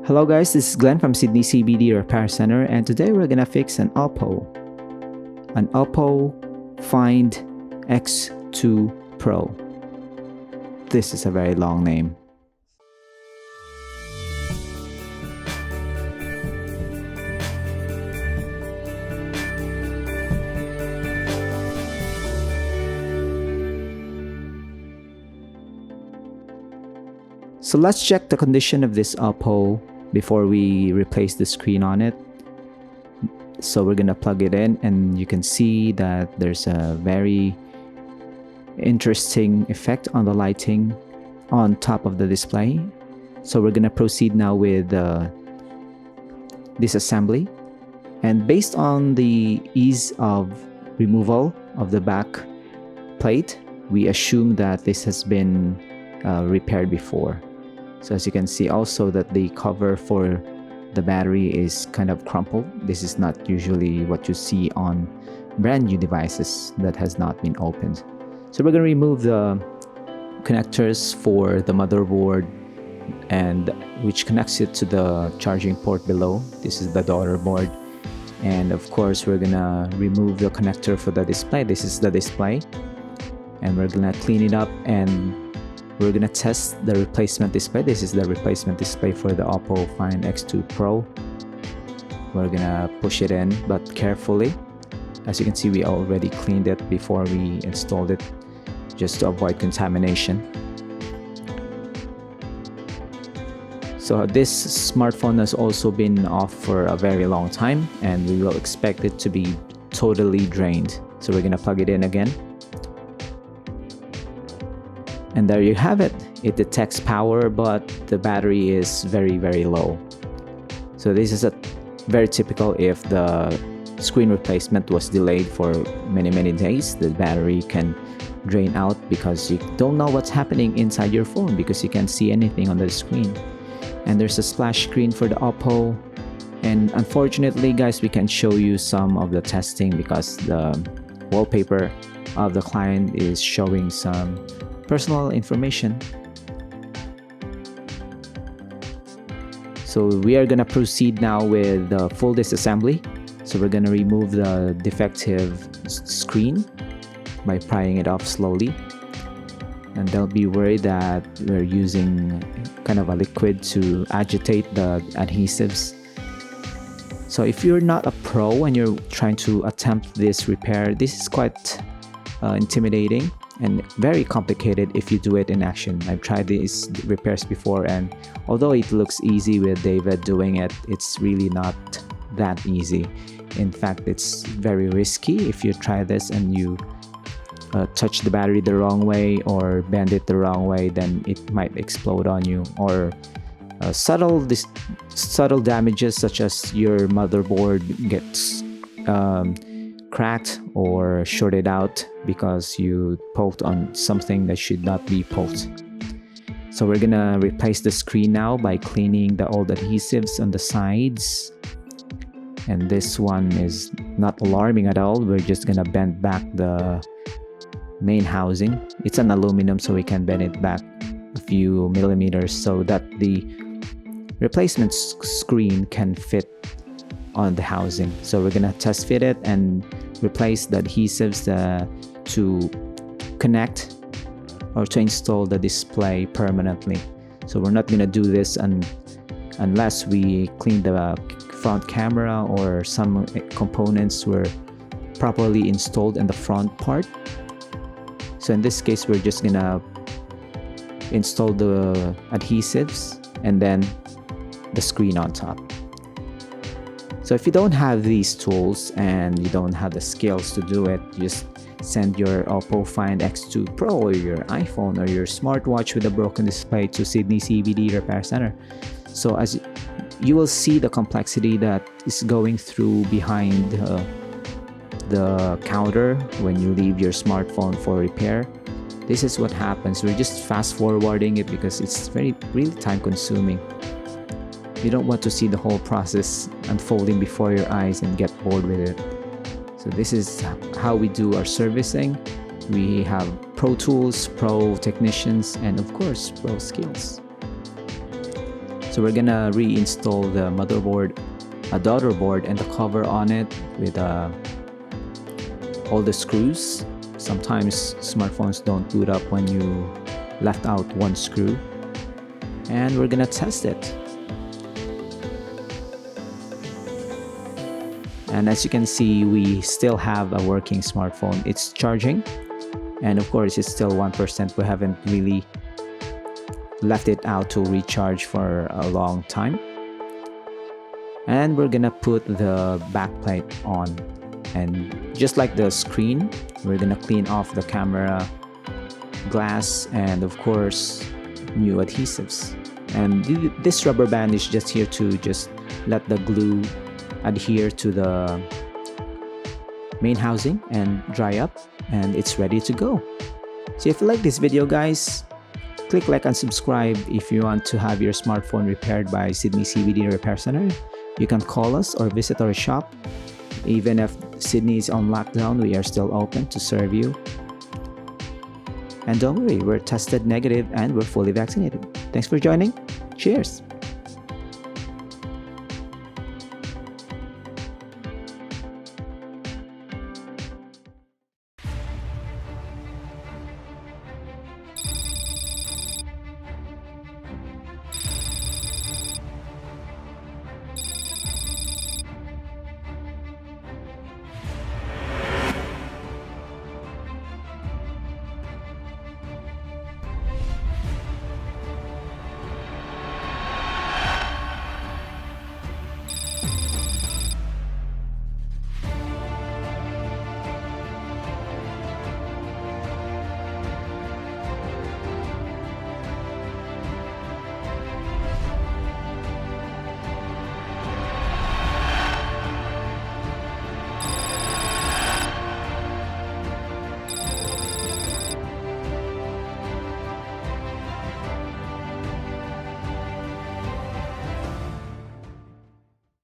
Hello guys, this is Glenn from Sydney CBD Repair Center, and today we're gonna fix an Oppo Find X2 Pro. This is a very long name. So let's check the condition of this Oppo before we replace the screen on it. So we're gonna plug it in, and you can see that there's a very interesting effect on the lighting on top of the display. So we're gonna proceed now with disassembly, and based on the ease of removal of the back plate, we assume that this has been repaired before. So as you can see also that the cover for the battery is kind of crumpled. This is not usually what you see on brand new devices that has not been opened. So we're going to remove the connectors for the motherboard, and which connects it to the charging port below. This is the daughter board, and of course we're gonna remove the connector for the display. This is the display, and we're gonna clean it up, and we're gonna test the replacement display. This is the replacement display for the Oppo Find X2 Pro. We're gonna push it in, but carefully. As you can see, we already cleaned it before we installed it, just to avoid contamination. So this smartphone has also been off for a very long time, and we will expect it to be totally drained. So we're gonna plug it in again. And there you have it. It detects power, but the battery is very low. So this is a very typical if the screen replacement was delayed for many days. The battery can drain out because you don't know what's happening inside your phone, because you can't see anything on the screen. And there's a splash screen for the Oppo. And unfortunately guys, we can't show you some of the testing because the wallpaper of the client is showing some personal information. So we are gonna proceed now with the full disassembly. So we're gonna remove the defective screen by prying it off slowly, and don't be worried that we're using kind of a liquid to agitate the adhesives. So if you're not a pro and you're trying to attempt this repair, this is quite intimidating and very complicated if you do it in action. I've tried these repairs before, and although it looks easy with David doing it, it's really not that easy. In fact, it's very risky if you try this and you touch the battery the wrong way or bend it the wrong way, then it might explode on you. Or subtle damages such as your motherboard gets cracked or shorted out because you poked on something that should not be poked. So we're gonna replace the screen now by cleaning the old adhesives on the sides. And this one is not alarming at all. We're just gonna bend back the main housing. It's an aluminum, so we can bend it back a few millimeters so that the replacement screen can fit on the housing. So we're gonna test fit it and replace the adhesives to connect or to install the display permanently. So we're not gonna do this unless we clean the front camera or some components were properly installed in the front part. So in this case, we're just gonna install the adhesives and then the screen on top. So if you don't have these tools and you don't have the skills to do it, just send your Oppo Find X2 Pro or your iPhone or your smartwatch with a broken display to Sydney CBD Repair Center. So as you will see the complexity that is going through behind the counter when you leave your smartphone for repair. This is what happens. We're just fast forwarding it because it's really time consuming. You don't want to see the whole process unfolding before your eyes and get bored with it. So this is how we do our servicing. We have pro tools, pro technicians, and of course pro skills. So So we're gonna reinstall the motherboard, a daughterboard, and the cover on it with all the screws. Sometimes smartphones don't boot up when you left out one screw. And we're gonna test it. And as you can see, we still have a working smartphone. It's charging, and of course it's still 1%. We haven't really left it out to recharge for a long time. And we're gonna put the backplate on, and just like the screen, we're gonna clean off the camera glass and of course new adhesives. And this rubber band is just here to just let the glue adhere to the main housing and dry up, and it's ready to go. So if you like this video, guys, click like and subscribe. If you want to have your smartphone repaired by Sydney CBD Repair Center, you can call us or visit our shop. Even if Sydney is on lockdown, we are still open to serve you. And don't worry, we're tested negative and we're fully vaccinated. Thanks for joining. Cheers!